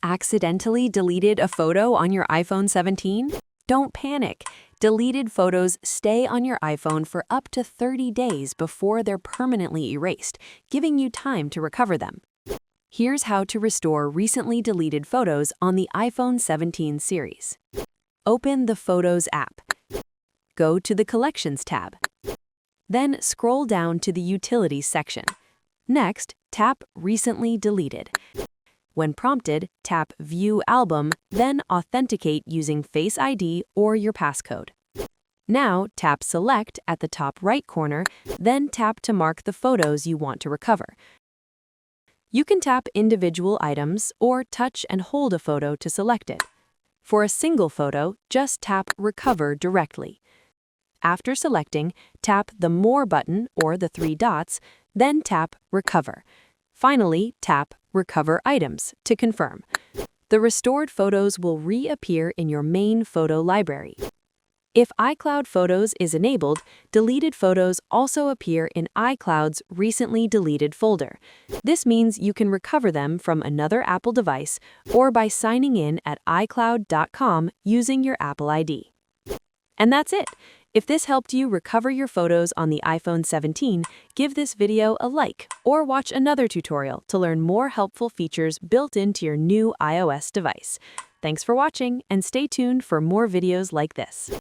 Accidentally deleted a photo on your iPhone 17? Don't panic. Deleted photos stay on your iPhone for up to 30 days before they're permanently erased, giving you time to recover them. Here's how to restore recently deleted photos on the iPhone 17 series. Open the Photos app. Go to the Collections tab. Then scroll down to the Utilities section. Next, tap Recently Deleted. When prompted, tap View Album, then authenticate using Face ID or your passcode. Now, tap Select at the top right corner, then tap to mark the photos you want to recover. You can tap individual items or touch and hold a photo to select it. For a single photo, just tap Recover directly. After selecting, tap the More button or the three dots, then tap Recover. Finally, tap Recover Items to confirm. The restored photos will reappear in your main photo library. If iCloud Photos is enabled, deleted photos also appear in iCloud's Recently Deleted folder. This means you can recover them from another Apple device or by signing in at iCloud.com using your Apple ID. And that's it. If this helped you recover your photos on the iPhone 17, give this video a like or watch another tutorial to learn more helpful features built into your new iOS device. Thanks for watching and stay tuned for more videos like this.